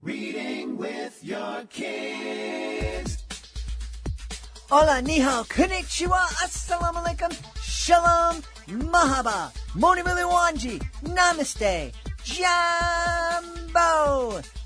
Reading with your kids. Hola, ni hao, konnichiwa, assalamu alaikum, shalom, mahaba, moni miliwanji, namaste, jambo,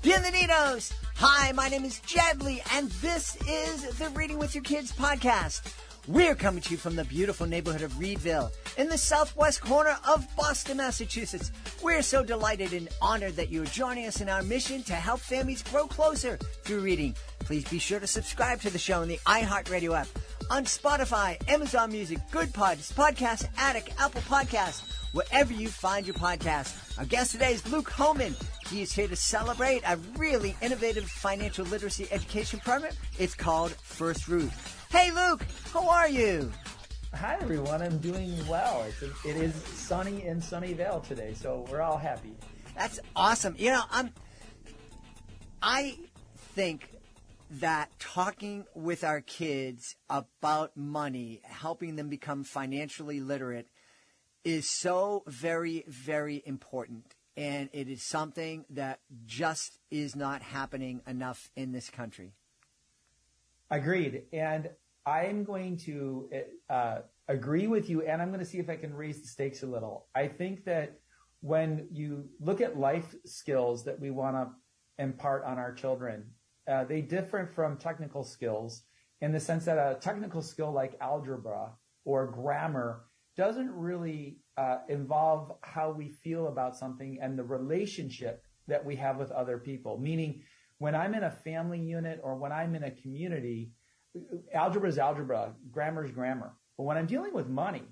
bienvenidos. Hi, my name is Jadley, and this is the Reading with Your Kids podcast. We're coming to you from the beautiful neighborhood of Reedville in the southwest corner of Boston, Massachusetts. We're so delighted and honored that you're joining us in our mission to help families grow closer through reading. Please be sure to subscribe to the show in the iHeartRadio app, on Spotify, Amazon Music, Good Pods, Podcast Addict, Apple Podcasts, wherever you find your podcast. Our guest today is Luke Hohmann. He is here to celebrate a really innovative financial literacy education program. It's called First Root. Hey, Luke, how are you? Hi, everyone. I'm doing well. It is sunny in Sunnyvale today, so we're all happy. That's awesome. You know, I think that talking with our kids about money, helping them become financially literate, is so very, very important. And it is something that just is not happening enough in this country. Agreed. And I'm going to agree with you, and I'm going to see if I can raise the stakes a little. I think that when you look at life skills that we want to impart on our children, they differ from technical skills in the sense that a technical skill like algebra or grammar doesn't really involve how we feel about something and the relationship that we have with other people. Meaning, when I'm in a family unit or when I'm in a community, algebra is algebra, grammar is grammar. But when I'm dealing with money,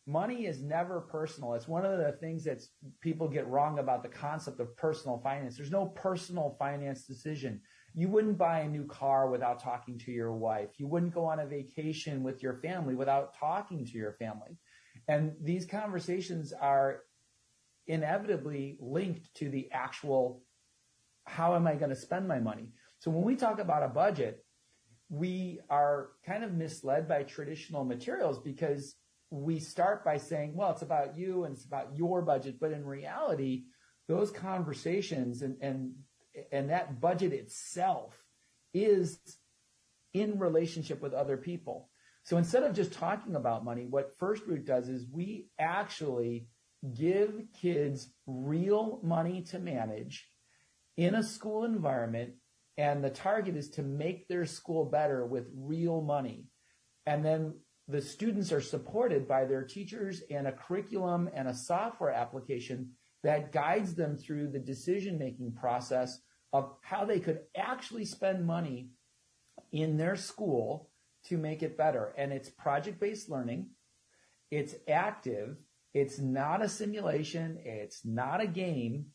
money is never personal. It's one of the things that people get wrong about the concept of personal finance. There's no personal finance decision. You wouldn't buy a new car without talking to your wife. You wouldn't go on a vacation with your family without talking to your family. And these conversations are inevitably linked to the actual, how am I going to spend my money? So when we talk about a budget, we are kind of misled by traditional materials because we start by saying, well, it's about you and it's about your budget. But in reality, those conversations and that budget itself is in relationship with other people. So instead of just talking about money, what First Root does is we actually give kids real money to manage in a school environment, and the target is to make their school better with real money. And then the students are supported by their teachers and a curriculum and a software application that guides them through the decision-making process of how they could actually spend money in their school to make it better. And it's project-based learning. It's active. It's not a simulation. It's not a game.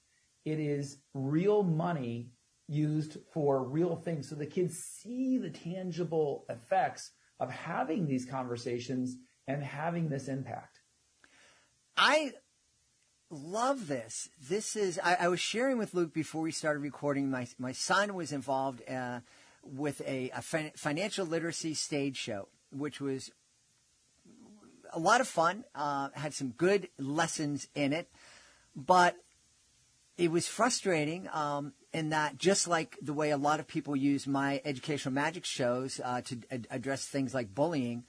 It is real money used for real things. So the kids see the tangible effects of having these conversations and having this impact. I love this. This is, I was sharing with Luke before we started recording, my son was involved with a financial literacy stage show, which was a lot of fun, had some good lessons in it, but it was frustrating in that, just like the way a lot of people use my educational magic shows to address things like bullying,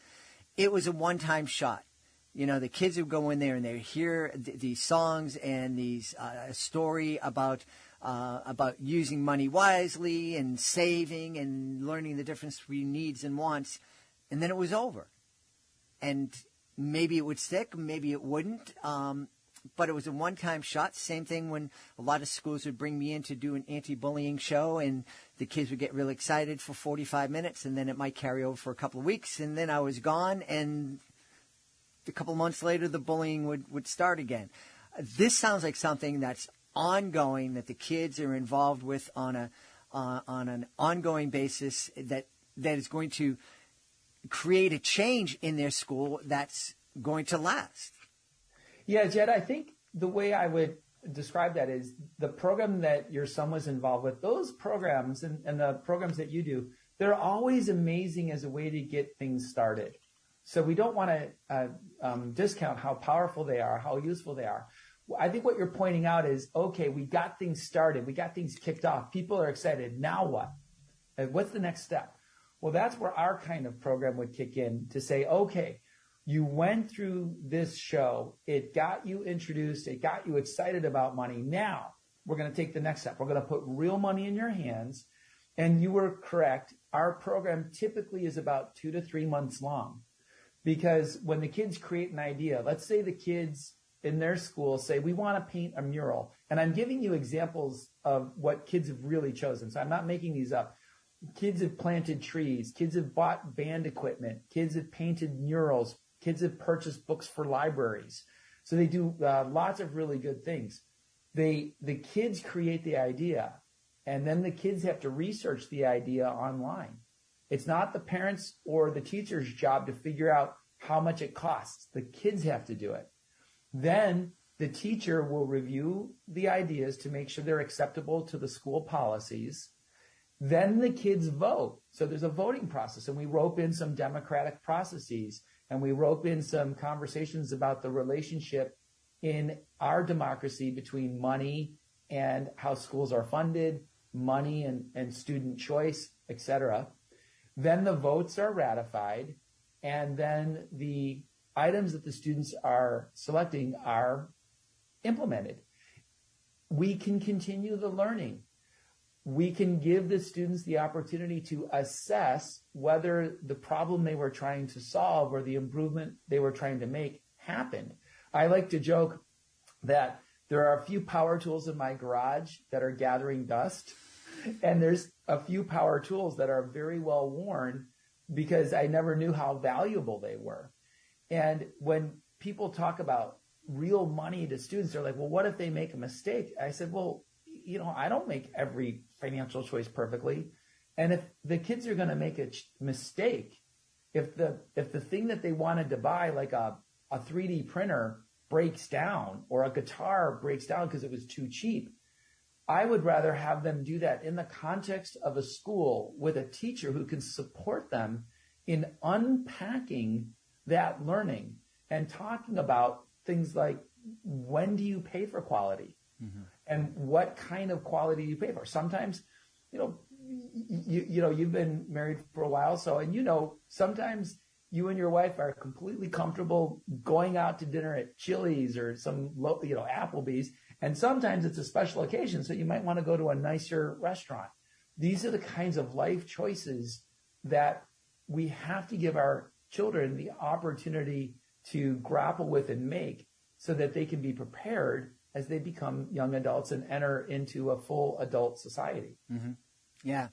it was a one-time shot. You know, the kids would go in there and they would hear these songs and these a story about using money wisely and saving and learning the difference between needs and wants, and then it was over. And maybe it would stick, maybe it wouldn't. But it was a one-time shot. Same thing when a lot of schools would bring me in to do an anti-bullying show, and the kids would get really excited for 45 minutes, and then it might carry over for a couple of weeks, and then I was gone, and a couple of months later the bullying would start again. This sounds like something that's ongoing, that the kids are involved with on an ongoing basis, that is going to create a change in their school that's going to last. Yeah, Jed, I think the way I would describe that is the program that your son was involved with, those programs and the programs that you do, they're always amazing as a way to get things started. So we don't want to discount how powerful they are, how useful they are. I think what you're pointing out is, okay, we got things started. We got things kicked off. People are excited. Now what? What's the next step? Well, that's where our kind of program would kick in to say, okay, you went through this show. It got you introduced. It got you excited about money. Now we're going to take the next step. We're going to put real money in your hands. And you were correct. Our program typically is about 2 to 3 months long, because when the kids create an idea, let's say the kids in their school say, we want to paint a mural. And I'm giving you examples of what kids have really chosen. So I'm not making these up. Kids have planted trees. Kids have bought band equipment. Kids have painted murals. Kids have purchased books for libraries. So they do lots of really good things. The kids create the idea, and then the kids have to research the idea online. It's not the parents or the teacher's job to figure out how much it costs. The kids have to do it. Then the teacher will review the ideas to make sure they're acceptable to the school policies. Then the kids vote. So there's a voting process, and we rope in some democratic processes, and we rope in some conversations about the relationship in our democracy between money and how schools are funded, money and student choice, etc. Then the votes are ratified, and then the items that the students are selecting are implemented. We can continue the learning. We can give the students the opportunity to assess whether the problem they were trying to solve or the improvement they were trying to make happened. I like to joke that there are a few power tools in my garage that are gathering dust, and there's a few power tools that are very well worn because I never knew how valuable they were. And when people talk about real money to students, they're like, well, what if they make a mistake? I said, well, I don't make every financial choice perfectly. And if the kids are going to make a mistake, if the thing that they wanted to buy, like a 3D printer, breaks down, or a guitar breaks down because it was too cheap, I would rather have them do that in the context of a school with a teacher who can support them in unpacking that learning and talking about things like, when do you pay for quality? Mm-hmm. And what kind of quality do you pay for? Sometimes, you've been married for a while, sometimes you and your wife are completely comfortable going out to dinner at Chili's or some Applebee's, and sometimes it's a special occasion, so you might want to go to a nicer restaurant. These are the kinds of life choices that we have to give our children the opportunity to grapple with and make, so that they can be prepared as they become young adults and enter into a full adult society. Mm-hmm. Yeah.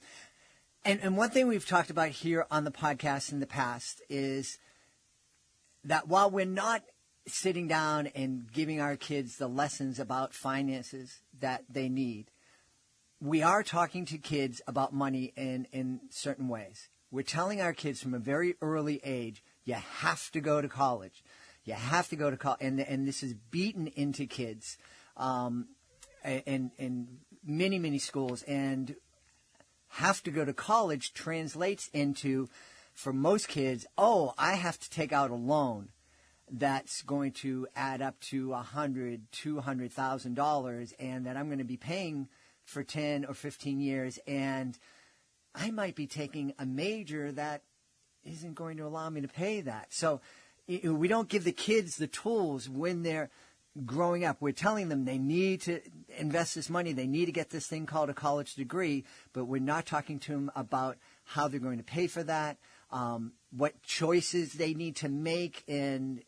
And one thing we've talked about here on the podcast in the past is that while we're not sitting down and giving our kids the lessons about finances that they need, we are talking to kids about money in certain ways. We're telling our kids from a very early age, you have to go to college. You have to go to college. And this is beaten into kids in many, many schools. And have to go to college translates into, for most kids, I have to take out a loan that's going to add up to $100,000, $200,000, and that I'm going to be paying for 10 or 15 years. And I might be taking a major that isn't going to allow me to pay that. So we don't give the kids the tools when they're growing up. We're telling them they need to invest this money. They need to get this thing called a college degree, but we're not talking to them about how they're going to pay for that, what choices they need to make in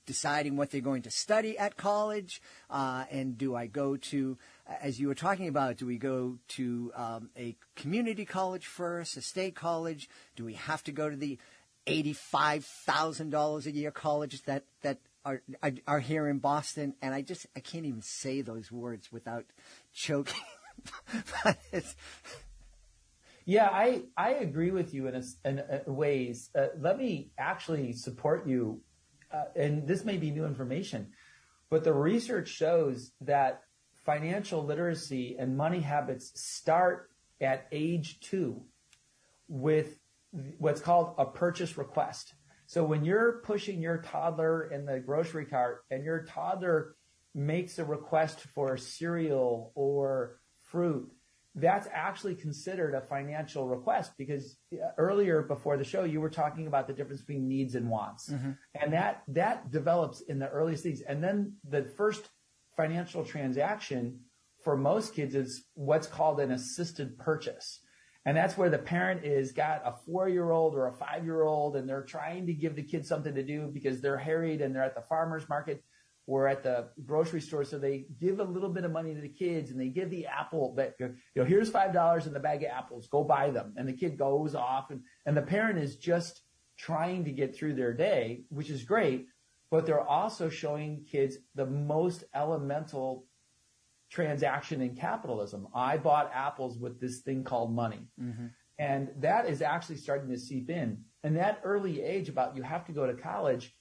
deciding what they're going to study at college. And do I go to, as you were talking about, do we go to a community college first, a state college? Do we have to go to the $85,000 a year colleges that are here in Boston? And I can't even say those words without choking. Yeah, I agree with you in ways. Let me actually support you, and this may be new information, but the research shows that financial literacy and money habits start at age 2 with what's called a purchase request. So when you're pushing your toddler in the grocery cart and your toddler makes a request for cereal or fruit, that's actually considered a financial request, because earlier before the show, you were talking about the difference between needs and wants. And that develops in the earliest things. And then the first financial transaction for most kids is what's called an assisted purchase. And that's where the parent is got a 4-year-old or a 5-year-old, and they're trying to give the kid something to do because they're harried and they're at the farmer's market or at the grocery store. So they give a little bit of money to the kids, and they give the apple that, here's $5 in the bag of apples, go buy them. And the kid goes off, and the parent is just trying to get through their day, which is great, but they're also showing kids the most elemental transaction in capitalism. I bought apples with this thing called money. And that is actually starting to seep in. And that early age about you have to go to college,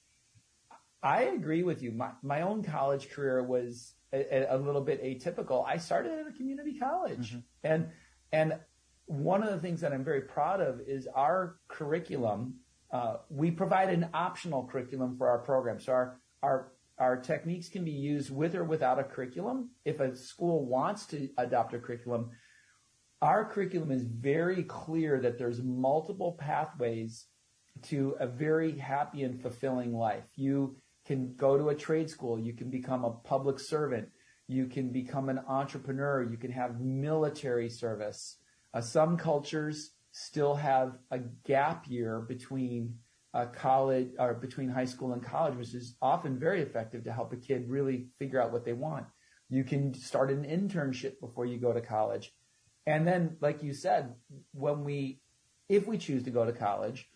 I agree with you. My own college career was a little bit atypical. I started at a community college. And one of the things that I'm very proud of is our curriculum. We provide an optional curriculum for our program. So our techniques can be used with or without a curriculum. If a school wants to adopt a curriculum, our curriculum is very clear that there's multiple pathways to a very happy and fulfilling life. You can go to a trade school. You can become a public servant. You can become an entrepreneur. You can have military service. Some cultures still have a gap year between college or between high school and college, which is often very effective to help a kid really figure out what they want. You can start an internship before you go to college. And then, like you said, if we choose to go to college,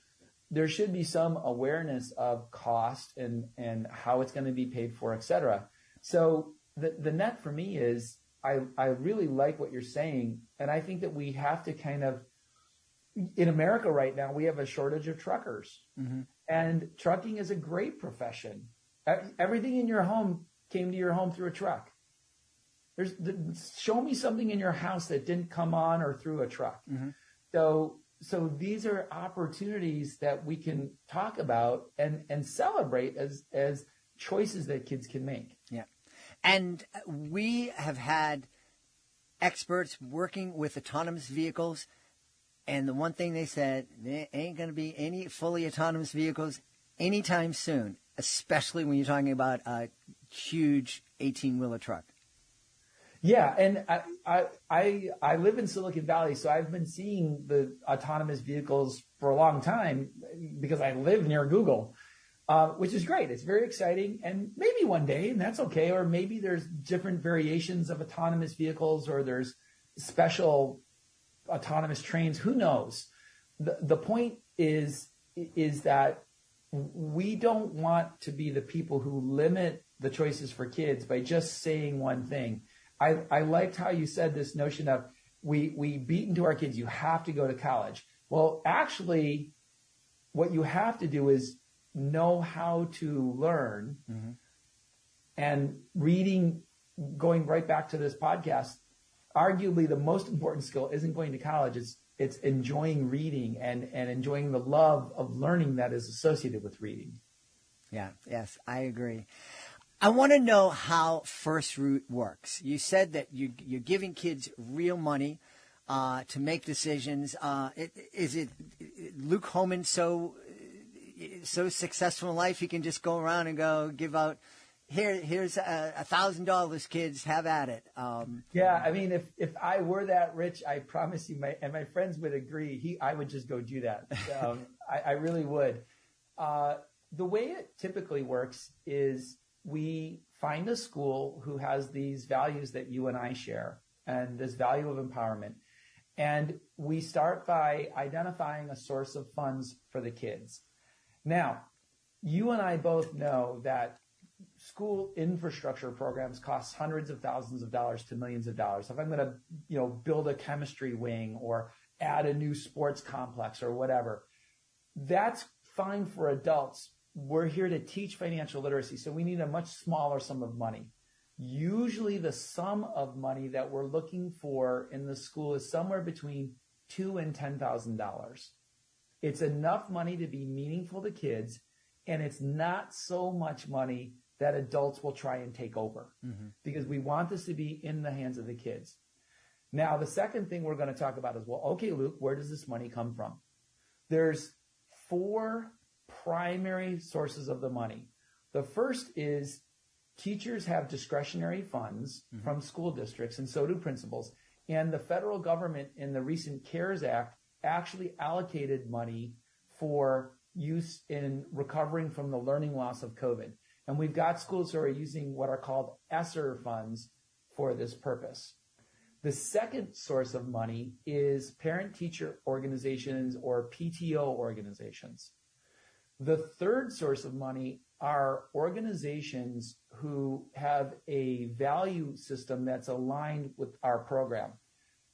there should be some awareness of cost and how it's going to be paid for, et cetera. So the net for me is I really like what you're saying. And I think that we have to kind of, in America right now, we have a shortage of truckers. And trucking is a great profession. Everything in your home came to your home through a truck. Show me something in your house that didn't come on or through a truck. So these are opportunities that we can talk about and celebrate as choices that kids can make. Yeah. And we have had experts working with autonomous vehicles, and the one thing they said, there ain't going to be any fully autonomous vehicles anytime soon, especially when you're talking about a huge 18-wheeler truck. Yeah, and I live in Silicon Valley, so I've been seeing the autonomous vehicles for a long time because I live near Google, which is great. It's very exciting, and maybe one day, and that's okay, or maybe there's different variations of autonomous vehicles, or there's special autonomous trains. Who knows? The point is that we don't want to be the people who limit the choices for kids by just saying one thing. I liked how you said this notion of we beat into our kids, you have to go to college. Well, actually, what you have to do is know how to learn. And reading, going right back to this podcast, arguably the most important skill isn't going to college. It's enjoying reading and enjoying the love of learning that is associated with reading. Yeah, yes, I agree. I want to know how First Root works. You said that you're giving kids real money to make decisions. Is it Luke Hohmann so successful in life he can just go around and go give out, here's $1,000, kids, have at it? Yeah, I mean, if I were that rich, I promise you, my friends would agree, I would just go do that. I really would. The way it typically works is we find a school who has these values that you and I share and this value of empowerment. And we start by identifying a source of funds for the kids. Now, you and I both know that school infrastructure programs cost hundreds of thousands of dollars to millions of dollars. If I'm going to, build a chemistry wing or add a new sports complex or whatever, that's fine for adults. We're here to teach financial literacy, so we need a much smaller sum of money. Usually the sum of money that we're looking for in the school is somewhere between $2,000 and $10,000. It's enough money to be meaningful to kids, and it's not so much money that adults will try and take over because we want this to be in the hands of the kids. Now, the second thing we're going to talk about is, well, okay, Luke, where does this money come from? There's 4 primary sources of the money. The first is teachers have discretionary funds from school districts, and so do principals. And the federal government in the recent CARES Act actually allocated money for use in recovering from the learning loss of COVID. And we've got schools who are using what are called ESSER funds for this purpose. The second source of money is parent-teacher organizations or PTO organizations. The third source of money are organizations who have a value system that's aligned with our program.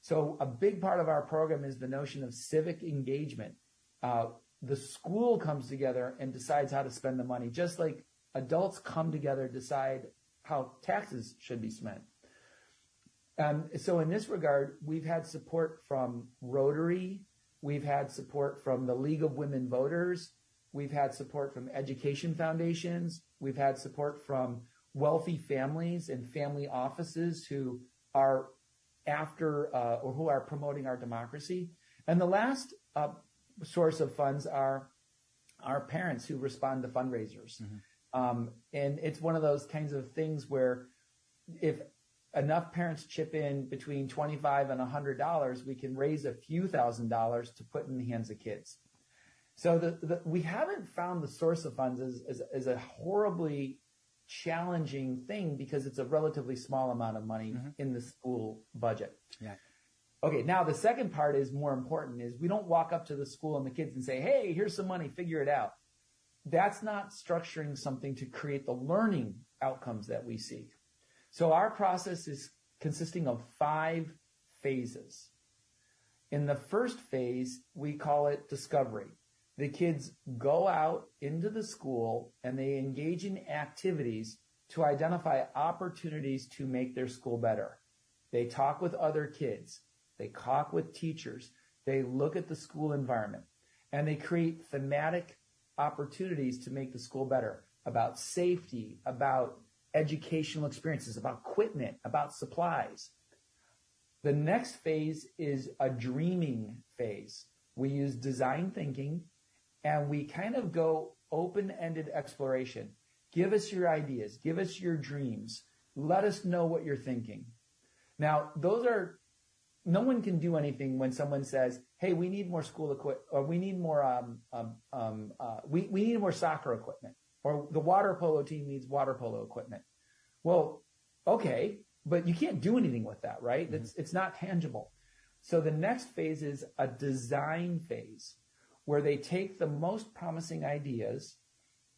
So a big part of our program is the notion of civic engagement. The school comes together and decides how to spend the money, just like adults come together to decide how taxes should be spent. So in this regard, we've had support from Rotary. We've had support from the League of Women Voters. We've had support from education foundations. We've had support from wealthy families and family offices who are after or who are promoting our democracy. And the last source of funds are our parents who respond to fundraisers. And it's one of those kinds of things where if enough parents chip in between $25 and $100, we can raise a few $1,000s to put in the hands of kids. So we haven't found the source of funds as a horribly challenging thing because it's a relatively small amount of money in the school budget. Yeah. Okay, now the second part is more important, is we don't walk up to the school and the kids and say, hey, here's some money, figure it out. That's not structuring something to create the learning outcomes that we seek. So our process is consisting of 5 phases. In the first phase, we call it discovery. The kids go out into the school and they engage in activities to identify opportunities to make their school better. They talk with other kids. They talk with teachers. They look at the school environment and they create thematic opportunities to make the school better about safety, about educational experiences, about equipment, about supplies. The next phase is a dreaming phase. We use design thinking and we kind of go open-ended exploration. Give us your ideas. Give us your dreams. Let us know what you're thinking. Now, no one can do anything when someone says, hey, we need more school equipment, or we need more, we need more soccer equipment, or the water polo team needs water polo equipment. Well, okay, but you can't do anything with that, right? It's not tangible. So the next phase is a design phase where they take the most promising ideas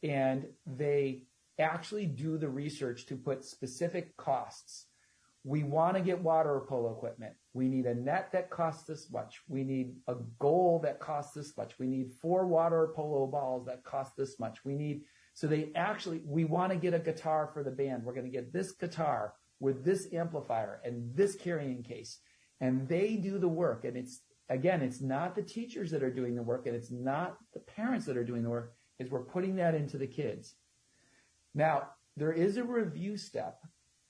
and they actually do the research to put specific costs. We want to get water polo equipment. We need a net that costs this much. We need a goal that costs this much. We need 4 water polo balls that cost this much. we want to get a guitar for the band. We're going to get this guitar with this amplifier and this carrying case. And they do the work. And it's not the teachers that are doing the work, and it's not the parents that are doing the work. It's we're putting that into the kids. Now, there is a review step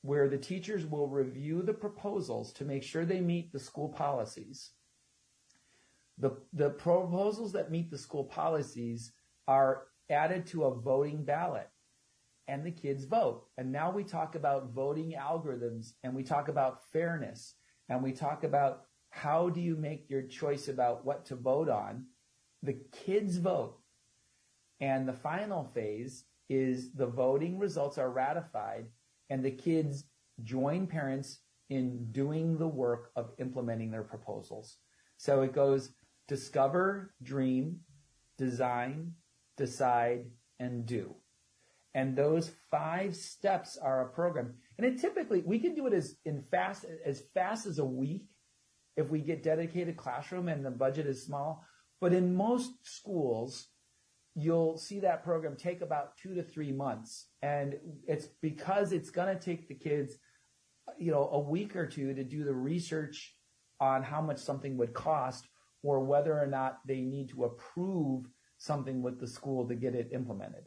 where the teachers will review the proposals to make sure they meet the school policies. The proposals that meet the school policies are added to a voting ballot, and the kids vote. And now we talk about voting algorithms, and we talk about fairness, and we talk about how do you make your choice about what to vote on. The kids vote. And the final phase is the voting results are ratified, and the kids join parents in doing the work of implementing their proposals. So it goes discover, dream, design, decide, and do. And those 5 steps are a program. And it typically, we can do it as fast as a week if we get dedicated classroom and the budget is small. But in most schools, you'll see that program take about 2 to 3 months. And it's because it's going to take the kids, a week or 2 to do the research on how much something would cost or whether or not they need to approve something with the school to get it implemented.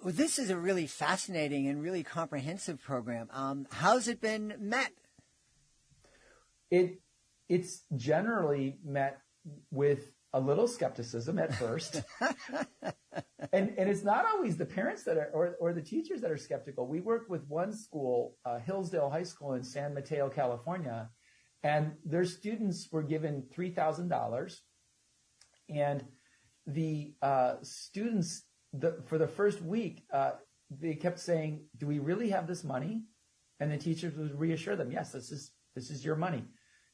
This is a really fascinating and really comprehensive program. How's it been met? It's generally met with a little skepticism at first. and it's not always the parents that are, or the teachers that are skeptical. We work with one school, Hillsdale High School in San Mateo, California, and their students were given $3,000. And the students, for the first week, they kept saying, do we really have this money? And the teachers would reassure them, yes, this is your money.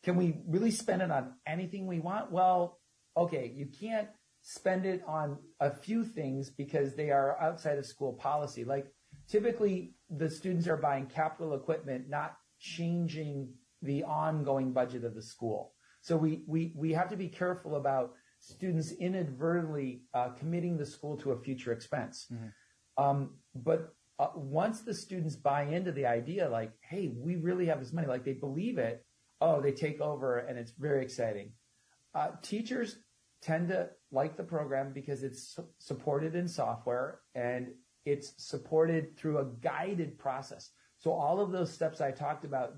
Can we really spend it on anything we want? Well, okay, you can't spend it on a few things because they are outside of school policy. Like typically the students are buying capital equipment, not changing the ongoing budget of the school. So we have to be careful about students inadvertently committing the school to a future expense. Mm-hmm. But once the students buy into the idea, like, hey, we really have this money, like they believe it, they take over and it's very exciting. Teachers tend to like the program because it's supported in software and it's supported through a guided process. So all of those steps I talked about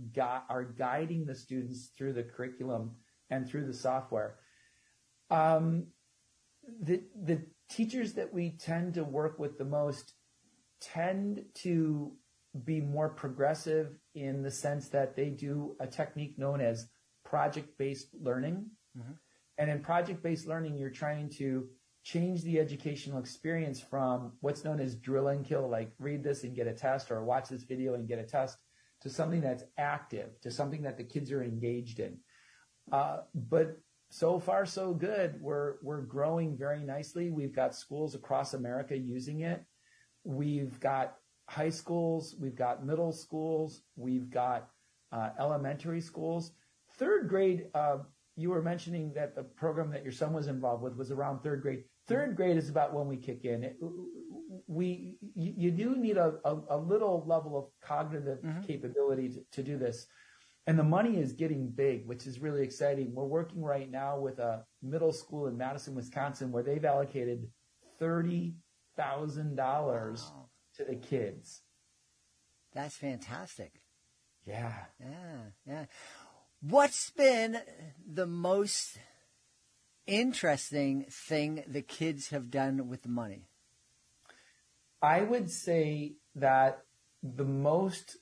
are guiding the students through the curriculum and through the software. The teachers that we tend to work with the most tend to be more progressive in the sense that they do a technique known as project-based learning. Mm-hmm. And in project-based learning, you're trying to change the educational experience from what's known as drill and kill, like read this and get a test or watch this video and get a test, to something that's active, to something that the kids are engaged in. But so far, so good. We're growing very nicely. We've got schools across America using it. We've got high schools, we've got middle schools, we've got elementary schools. Third grade, you were mentioning that the program that your son was involved with was around third grade. Third grade is about when we kick in. You do need a little level of cognitive mm-hmm. capability to do this. And the money is getting big, which is really exciting. We're working right now with a middle school in Madison, Wisconsin, where they've allocated $30,000 to the kids. That's fantastic. Yeah. What's been the most interesting thing the kids have done with the money? I would say that the most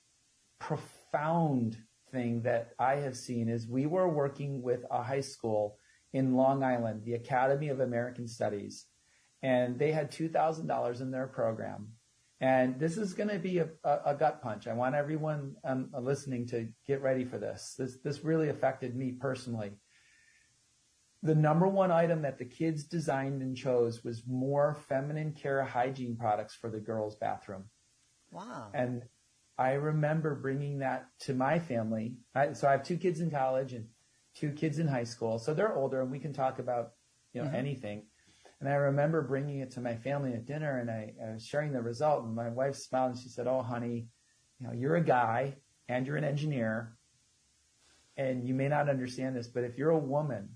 profound thing that I have seen is we were working with a high school in Long Island, the Academy of American Studies, and they had $2,000 in their program. And this is going to be a gut punch. I want everyone listening to get ready for this. This really affected me personally. The number one item that the kids designed and chose was more feminine care hygiene products for the girls' bathroom. Wow. And I remember bringing that to my family. So I have 2 kids in college and 2 kids in high school. So they're older and we can talk about mm-hmm. anything. And I remember bringing it to my family at dinner, and I was sharing the result, and my wife smiled and she said, "Oh, honey, you're a guy and you're an engineer, and you may not understand this, but if you're a woman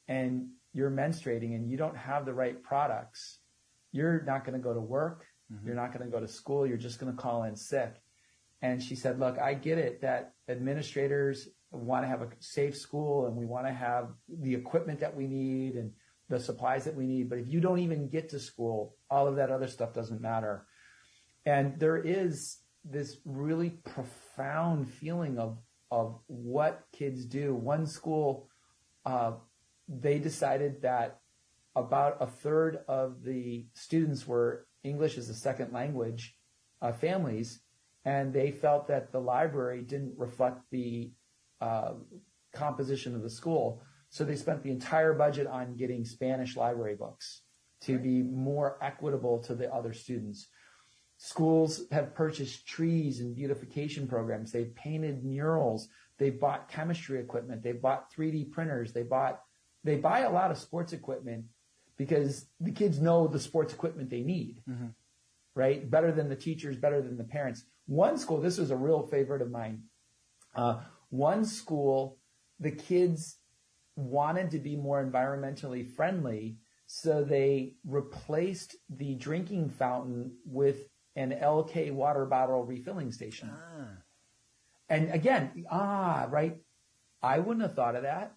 and you're menstruating and you don't have the right products, you're not going to go to work, mm-hmm. you're not going to go to school, you're just going to call in sick." And she said, "Look, I get it that administrators want to have a safe school and we want to have the equipment that we need and the supplies that we need. But if you don't even get to school, all of that other stuff doesn't matter." And there is this really profound feeling of what kids do. One school, they decided that about a third of the students were English as a second language families, and they felt that the library didn't reflect the composition of the school. So they spent the entire budget on getting Spanish library books to be more equitable to the other students. Schools have purchased trees and beautification programs. They've painted murals. They bought chemistry equipment. They bought 3D printers. They buy a lot of sports equipment because the kids know the sports equipment they need, mm-hmm. right? Better than the teachers, better than the parents. One school, this was a real favorite of mine. One school, the kids wanted to be more environmentally friendly, So they replaced the drinking fountain with an LK water bottle refilling station. And again, right. I wouldn't have thought of that.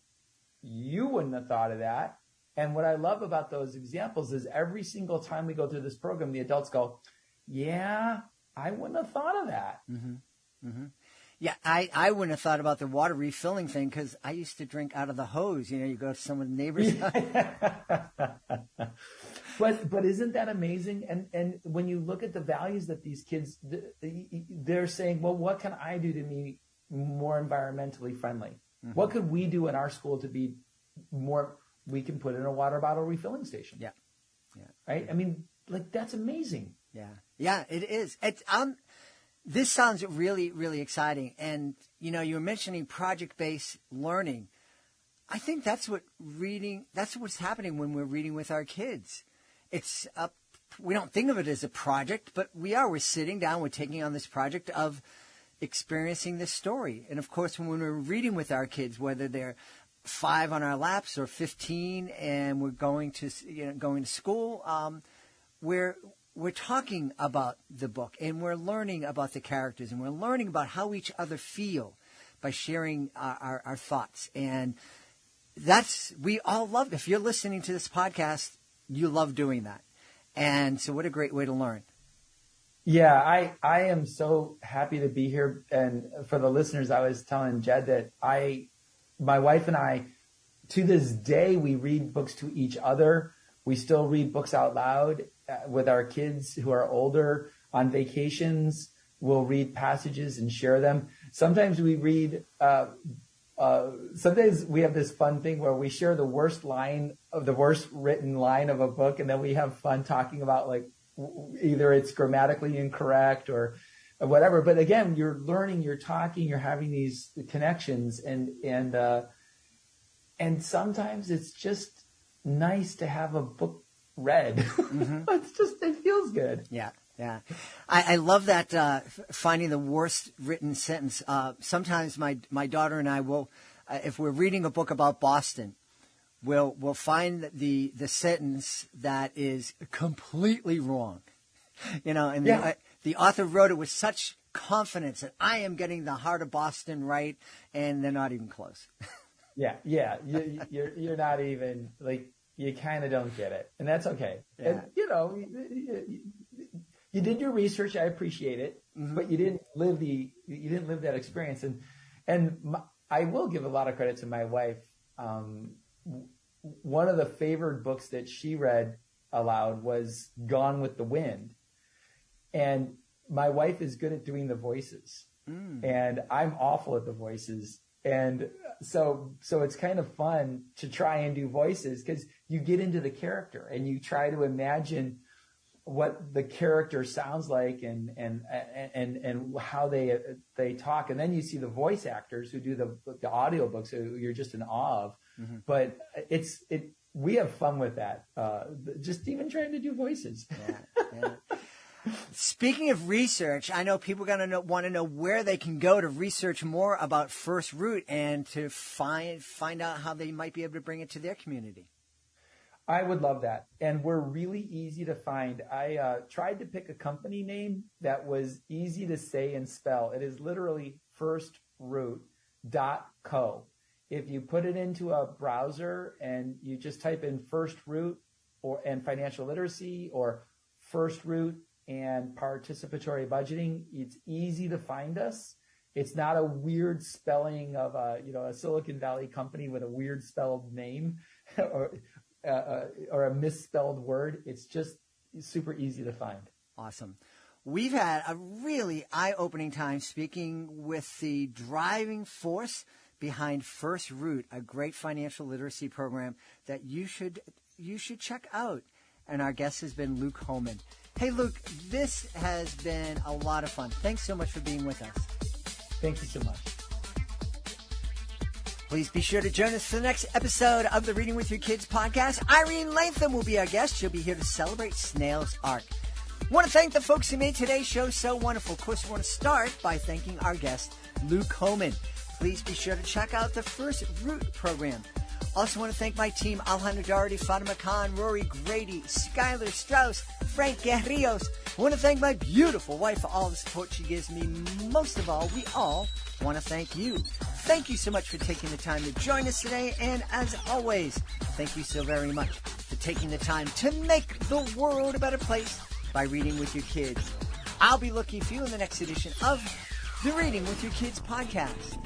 You wouldn't have thought of that. And what I love about those examples is every single time we go through this program, the adults go, yeah, I wouldn't have thought of that. Yeah, I wouldn't have thought about the water refilling thing because I used to drink out of the hose. You go to some of the neighbors' But isn't that amazing? And when you look at the values that these kids, they're saying, well, what can I do to be more environmentally friendly? What could we do in our school to be more, we can put in a water bottle refilling station. Yeah. Right? I mean, that's amazing. Yeah, it is. This sounds really, really exciting. And, you were mentioning project-based learning. I think that's what's happening when we're reading with our kids. We don't think of it as a project, but we're sitting down, we're taking on this project of experiencing this story. And of course, when we're reading with our kids, whether they're 5 on our laps or 15 and we're going to school, we're talking about the book and we're learning about the characters and we're learning about how each other feel by sharing our thoughts. And we all love, if you're listening to this podcast, you love doing that. And so what a great way to learn. Yeah, I am so happy to be here. And for the listeners, I was telling Jed that my wife and I, to this day, we read books to each other. We still read books out loud with our kids who are older. On vacations, we'll read passages and share them. Sometimes we read, sometimes we have this fun thing where we share the worst written line of a book, and then we have fun talking about either it's grammatically incorrect or whatever. But again, you're learning, you're talking, you're having these connections, and sometimes it's just nice to have a book read. It feels good. Yeah. I love that, finding the worst written sentence. Sometimes my daughter and I will, if we're reading a book about Boston, we'll find the sentence that is completely wrong. And the author wrote it with such confidence that I am getting the heart of Boston right, and they're not even close. Yeah. You're not even, you kind of don't get it, and that's okay. Yeah. And, you did your research. I appreciate it, but you didn't live that experience. And I will give a lot of credit to my wife. One of the favored books that she read aloud was Gone with the Wind. And my wife is good at doing the voices, and I'm awful at the voices. And so it's kind of fun to try and do voices because you get into the character and you try to imagine what the character sounds like and how they talk. And then you see the voice actors who do the audiobooks who you're just in awe of. But we have fun with that. Just even trying to do voices. Yeah. Speaking of research, I know people want to know where they can go to research more about First Root and to find out how they might be able to bring it to their community. I would love that. And we're really easy to find. I tried to pick a company name that was easy to say and spell. It is literally firstroot.co. If you put it into a browser and you just type in First Root and financial literacy or First Root and participatory budgeting, it's easy to find us. It's not a weird spelling of a Silicon Valley company with a weird spelled name or a misspelled word. It's just super easy to find. Awesome. We've had a really eye-opening time speaking with the driving force behind First Root, a great financial literacy program that you should check out. And our guest has been Luke Hohmann. Hey, Luke, this has been a lot of fun. Thanks so much for being with us. Thank you so much. Please be sure to join us for the next episode of the Reading with Your Kids podcast. Irene Latham will be our guest. She'll be here to celebrate Snail's Ark. I want to thank the folks who made today's show so wonderful. Of course, we want to start by thanking our guest, Luke Hohmann. Please be sure to check out the First Root program. Also want to thank my team, Alejandro Doherty, Fatima Khan, Rory Grady, Skylar Strauss, Frank Guerrillos. I want to thank my beautiful wife for all the support she gives me. Most of all, we all want to thank you. Thank you so much for taking the time to join us today. And as always, thank you so very much for taking the time to make the world a better place by reading with your kids. I'll be looking for you in the next edition of the Reading with Your Kids podcast.